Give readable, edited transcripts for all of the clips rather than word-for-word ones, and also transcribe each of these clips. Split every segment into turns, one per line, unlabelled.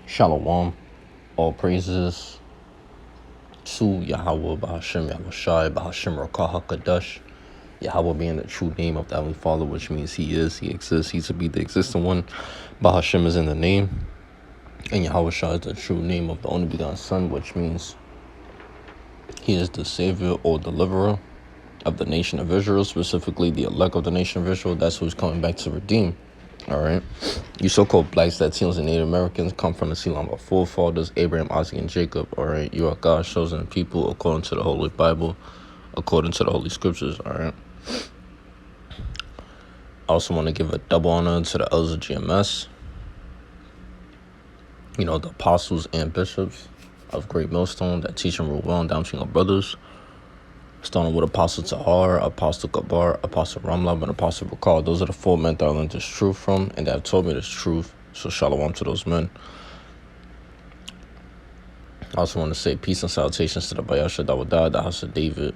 Shalom. All praises to Yahweh Bahashem Yahushai Bahashem Rakah HaKadosh. Yahweh being the true name of the Heavenly Father, which means He is, He exists, He's to be the existing one. Bahashem is in the name. And Yahushai is the true name of the only begotten Son, which means He is the Savior or Deliverer of the nation of Israel, specifically the elect of the nation of Israel. That's who's coming back to redeem. All right. You so-called blacks, Latinos, and Native Americans come from the Selam of forefathers, Abraham, Isaac, and Jacob. All right. You are God's chosen people according to the Holy Bible, according to the Holy Scriptures. All right. I also want to give a double honor to the elders of GMS, the apostles and bishops of Great Millstone that teach and rule well and down to your brothers. Starting with Apostle Tahar, Apostle Kabar, Apostle Ramlab, and Apostle Bakal. Those are the 4 men that I learned this truth from, and that have told me this truth. So shalom to those men. I also want to say peace and salutations to the Bayasha Dawadah, the house of David.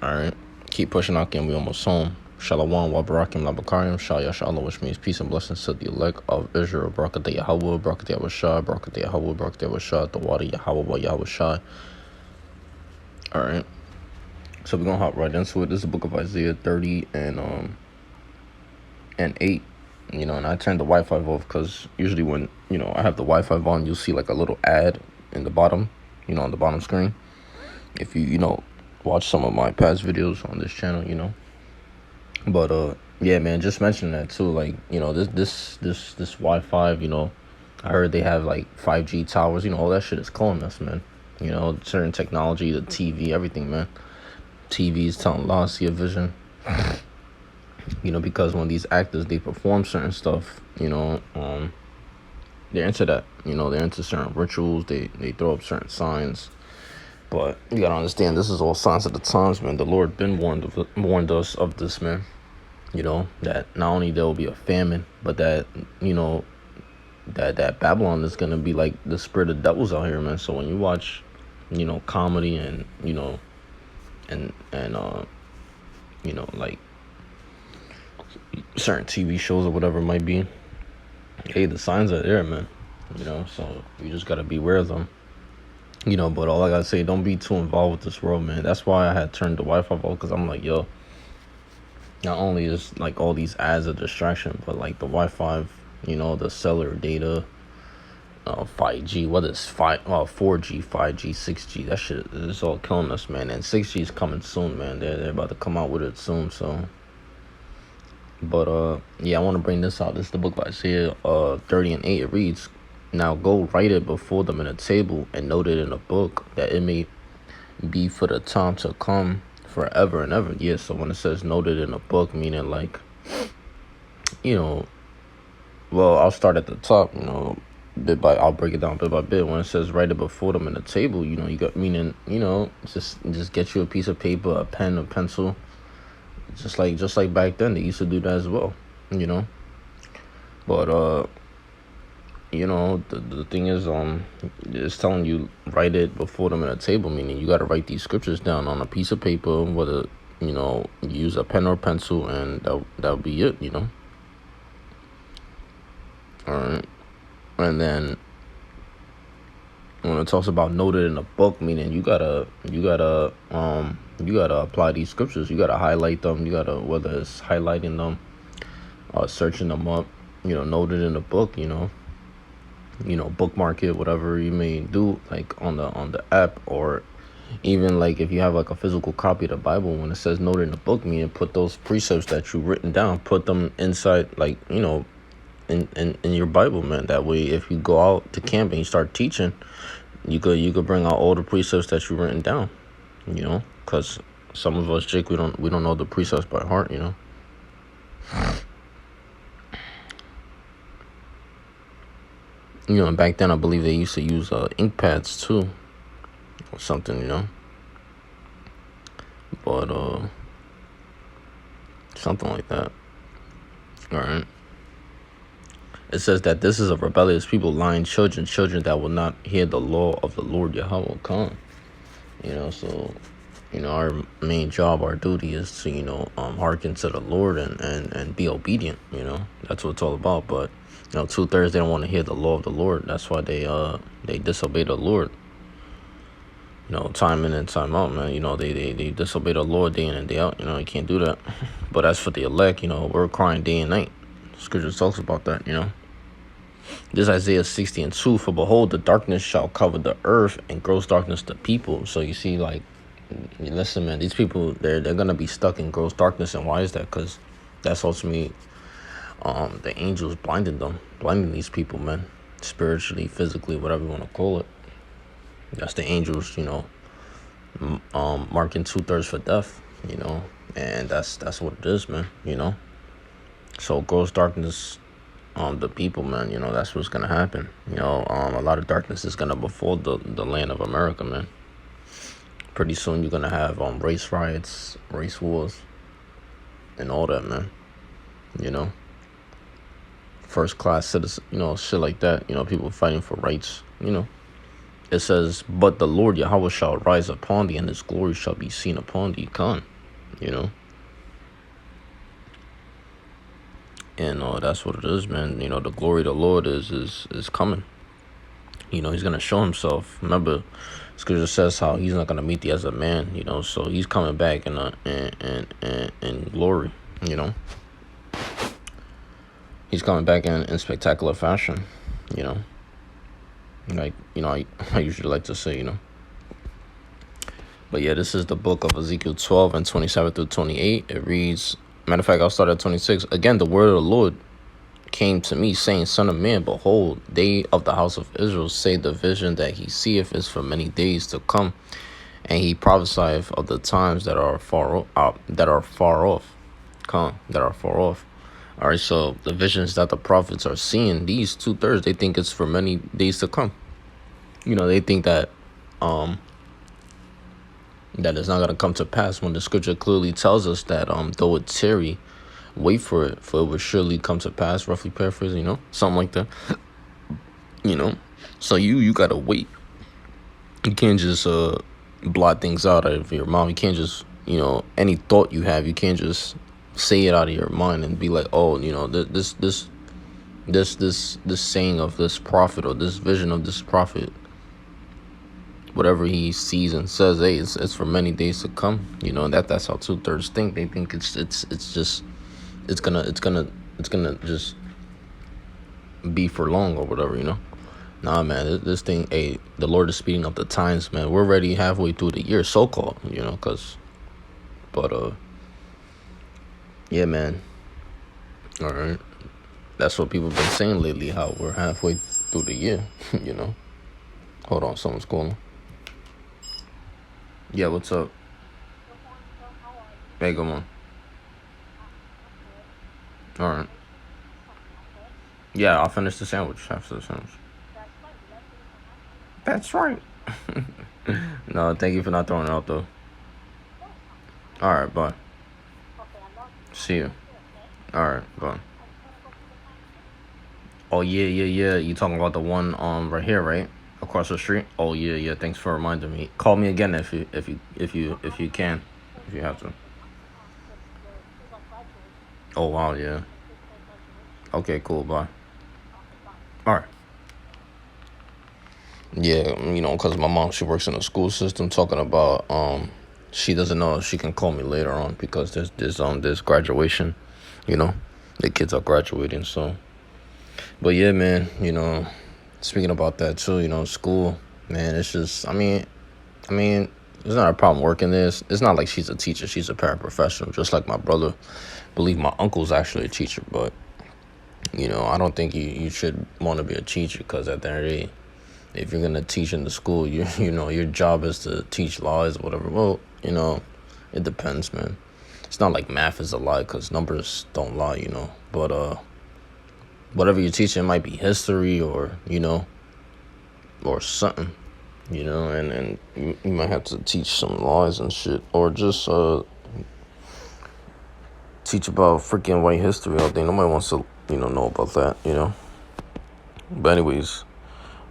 All right. Keep pushing out, and we almost home. Shalom, wa barakim la bakarim, shal yashallah, which means peace and blessings to the elect of Israel. Barakat Yahweh, Barakat Yahushai, Barakat Yahweh, Barakat Yahushai, the water Yahweh, wa Yahushai. All right. So we're gonna hop right into it. This is the book of Isaiah 30 and 8. And I turned the Wi-Fi off because usually when I have the Wi-Fi on, you'll see like a little ad in the bottom, on the bottom screen. If you watch some of my past videos on this channel, But yeah, man, just mentioning that too. Like this Wi-Fi. I heard they have like 5G towers. All that shit is killing us, man. Certain technology, the TV, everything, man. TVs telling lies to your vision. Because when these actors, they perform certain stuff, they're into that. They're into certain rituals. They throw up certain signs. But you gotta understand, this is all signs of the times, man. The Lord been warned us of this, man. That not only there will be a famine, but that that Babylon is gonna be like the spirit of devils out here, man. So when you watch, comedy and like certain TV shows or whatever it might be, hey, the signs are there, man. So you just gotta be aware of them. But all I gotta say, don't be too involved with this world, man. That's why I had turned the Wi-Fi off, because I'm like, yo, not only is like all these ads a distraction, but like the Wi-Fi, the cellular data, 5G, whether it's 4G, 5G, 6G, that shit is all killing us, man. And 6G is coming soon, man. They're about to come out with it soon, so. But yeah, I want to bring this out. This is the book of Isaiah 30 and 8. It reads, "Now go write it before them in a table and note it in a book, that it may be for the time to come forever and ever." Yeah, so when it says noted in a book, meaning like, well, I'll start at the top, I'll break it down bit by bit. When it says write it before them in a table, you got meaning, just get you a piece of paper, a pen, a pencil. Just like back then, they used to do that as well, But the thing is, it's telling you write it before them in a table, meaning you got to write these scriptures down on a piece of paper, whether you use a pen or pencil, and that'll be it, All right. And then when it talks about noted in a book, meaning you gotta apply these scriptures. You gotta highlight them. You gotta, whether it's highlighting them, searching them up, noted in a book, bookmark it, whatever you may do, like on the app, or even like if you have like a physical copy of the Bible, when it says noted in the book, meaning put those precepts that you've written down, put them inside, like, in your Bible, man. That way, if you go out to camp and you start teaching, you could bring out all the precepts that you've written down, because some of us, Jake, we don't know the precepts by heart, And back then I believe they used to use ink pads too, or something, but something like that. All right. It says that this is a rebellious people, lying children that will not hear the law of the Lord Yahweh come. So, our main job, our duty is to, hearken to the Lord and be obedient, That's what it's all about. But You know, 2/3 they don't want to hear the law of the Lord. That's why they disobey the Lord. You know, time in and time out, man. You know, they disobey the Lord day in and day out. You know, you can't do that. But as for the elect, you know, we're crying day and night. Scripture talks about that, you know. This is Isaiah 60:2. For behold, the darkness shall cover the earth, and gross darkness the people. So you see, like, listen, man, these people, they're gonna be stuck in gross darkness. And why is that? Because that's ultimately the angels blinding these people, man, spiritually, physically, whatever you want to call it. That's the angels, you know, marking 2/3 for death, you know, and that's what it is, man, you know. So gross darkness, the people, man, you know, that's what's gonna happen. You know, a lot of darkness is gonna befall the land of America, man. Pretty soon you're gonna have race riots, race wars, and all that, man. You know, first class citizen, you know, shit like that. You know, people fighting for rights, you know. It says, but the Lord Yahweh shall rise upon thee, and his glory shall be seen upon thee. Khan, you know. And that's what it is, man. You know, the glory of the Lord is coming. You know, he's gonna show himself. Remember, Scripture says how he's not gonna meet thee as a man. You know, so he's coming back in glory. You know, he's coming back in spectacular fashion. You know. Like, you know, I usually like to say, you know. But yeah, this is the book of Ezekiel 12 and 27 through 28. It reads, matter of fact, I'll start at 26. Again, the word of the Lord came to me, saying, Son of man, behold, they of the house of Israel say the vision that he seeth is for many days to come, and he prophesieth of the times that are far off, All right, so the visions that the prophets are seeing, these 2/3, they think it's for many days to come. You know, they think that that it's not gonna come to pass when the scripture clearly tells us that though it tarry, wait for it will surely come to pass. Roughly paraphrasing, you know, something like that. You know, so you gotta wait. You can't just blot things out of your mouth. You can't just, you know, any thought you have, you can't just say it out of your mind and be like, oh, you know, this saying of this prophet or this vision of this prophet, whatever he sees and says, hey, it's for many days to come. You know, that's how 2/3 think. They think it's gonna just be for long or whatever, you know. Nah, man, this thing, hey, the Lord is speeding up the times, man. We're already halfway through the year, so-called, you know, but yeah, man. All right. That's what people been saying lately, how we're halfway through the year, you know. Hold on, someone's calling. Yeah, what's up? Hey, come on. All right. Yeah, I'll finish the sandwich after the sandwich. That's right. No, thank you for not throwing it out, though. All right, bye. See you. All right, bye. Oh, yeah. You talking about the one right here, right? Across the street? Oh, yeah. Thanks for reminding me. Call me again if you can, if you have to. Oh, wow, yeah. Okay, cool, bye. All right. Yeah, you know, because my mom, she works in the school system, talking about she doesn't know if she can call me later on because there's graduation, you know, the kids are graduating. So, but yeah, man, you know, speaking about that too, you know, school, man, it's just, I mean, it's not a problem working there. It's not like she's a teacher; she's a paraprofessional, just like my brother. I believe my uncle's actually a teacher, but you know, I don't think you should want to be a teacher because at the end of the day, if you're gonna teach in the school, you know your job is to teach laws or whatever. Well, you know, it depends, man. It's not like math is a lie because numbers don't lie, you know. But whatever you're teaching, it might be history or you know, or something, you know, and you might have to teach some laws and shit, or just teach about freaking white history all day. Nobody wants to, you know about that, you know. But anyways,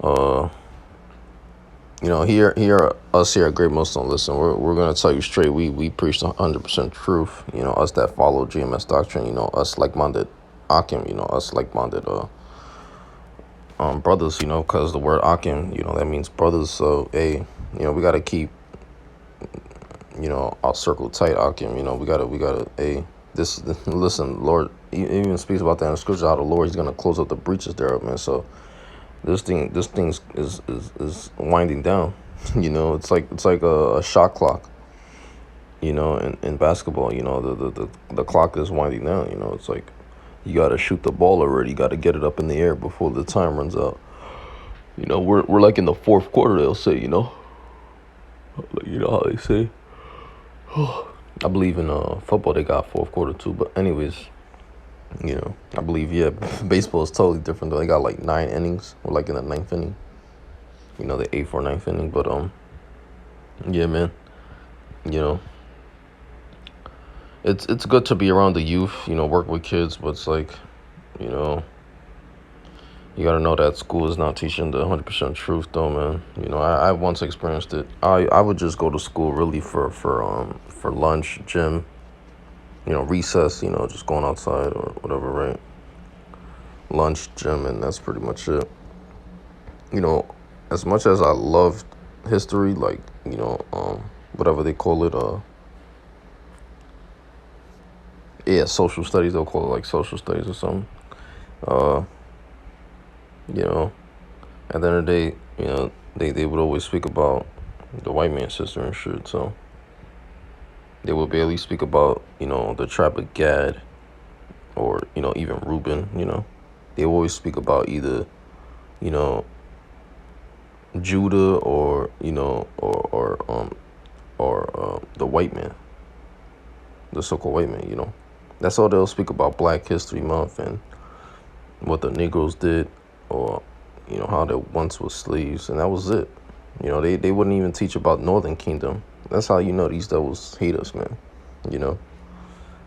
you know, us here at Great Muslim, listen, we're gonna tell you straight. We preach 100% truth. You know, us that follow GMS doctrine. You know, us like-minded Akim. You know, us like-minded brothers, because the word Akim, that means brothers. So, hey, we got to keep, our circle tight, Akim. We gotta, hey, listen, Lord, he even speaks about that in scripture, how the Lord, he's going to close up the breaches thereof, man. So, this thing is winding down. It's like a shot clock. In basketball, the clock is winding down. It's like you gotta shoot the ball already. You gotta get it up in the air before the time runs out. We're like in the fourth quarter. They'll say, how they say. I believe in football they got fourth quarter too. But anyways, I believe baseball is totally different though. They got like 9 innings. We're like in the 9th inning. The 8th or 9th inning. But yeah, man. It's good to be around the youth. Work with kids. But it's like, you gotta know that school is not teaching the 100% truth, though, man. I once experienced it. I would just go to school really for lunch, gym, recess, just going outside or whatever, right? Lunch, gym, and that's pretty much it. As much as I loved history, like, whatever they call it, social studies, they'll call it like social studies or something. At the end of the day, they would always speak about the white man's sister and shit. So they would barely speak about, the tribe of Gad or, even Reuben, They always speak about either, Judah or, or the white man, the so-called white man, That's all they'll speak about, Black History Month and what the Negroes did, or how they once was slaves, and that was it. They wouldn't even teach about Northern Kingdom. That's how these devils hate us, man.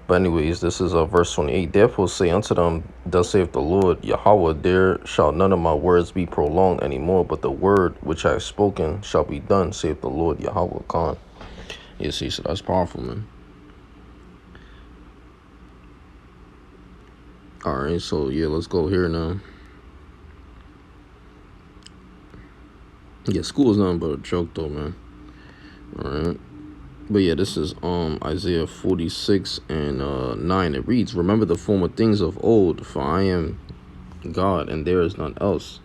But anyways, this is verse 28. Therefore say unto them, thus saith the Lord Yahweh, there shall none of my words be prolonged anymore, but the word which I have spoken shall be done, saith the Lord Yahweh Khan. Yeah, see, so that's powerful, man. All right, so yeah, let's go here now. Yeah, school is nothing but a joke, though, man. All right. But yeah, this is Isaiah 46 and 9. It reads, remember the former things of old, for I am God, and there is none else.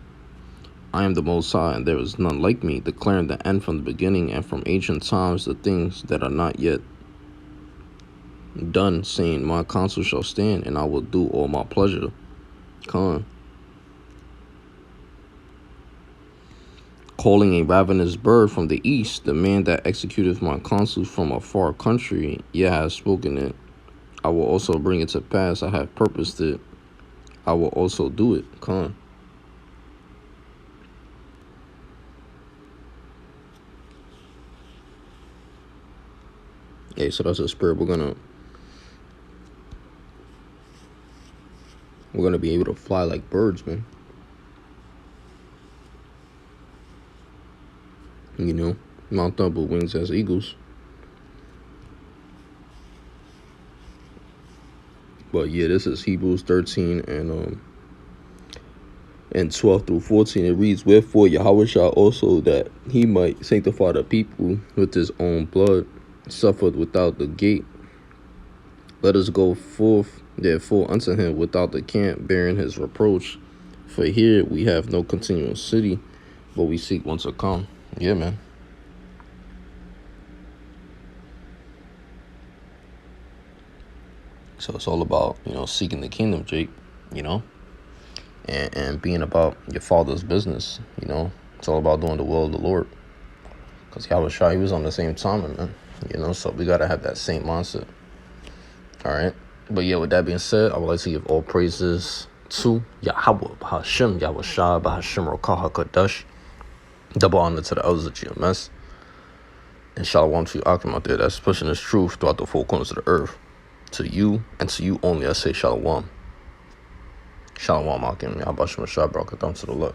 I am the Most High, and there is none like me, declaring the end from the beginning, and from ancient times the things that are not yet done, saying, my counsel shall stand, and I will do all my pleasure. Khan. Calling a ravenous bird from the east, the man that executeth my counsel from a far country, yet has spoken it. I will also bring it to pass. I have purposed it. I will also do it. Khan. Okay, so that's a spirit. We're gonna be able to fly like birds, man. Mount up with wings as eagles. But yeah, this is Hebrews 13 and 12 through 14. It reads, wherefore Yahweh shall also, that he might sanctify the people with his own blood, suffered without the gate. Let us go forth therefore unto him without the camp, bearing his reproach. For here we have no continual city, but we seek one to come. Yeah, man. So it's all about, seeking the kingdom, Jake, and being about your father's business, It's all about doing the will of the Lord. Because Yahweh, he was on the same time, man, so we got to have that same mindset. All right. But yeah, with that being said, I would like to give all praises to Yahweh, Bahashem, Yahweh Shai, Bahashem, Rokah HaKadosh. Double honor to the elders of GMS. And shalom to you, Akim, out there that's pushing this truth throughout the four corners of the earth. To you and to you only, I say shalom. Shalom, Akim. Yahweh Shai, Baruch Atam to the Lord.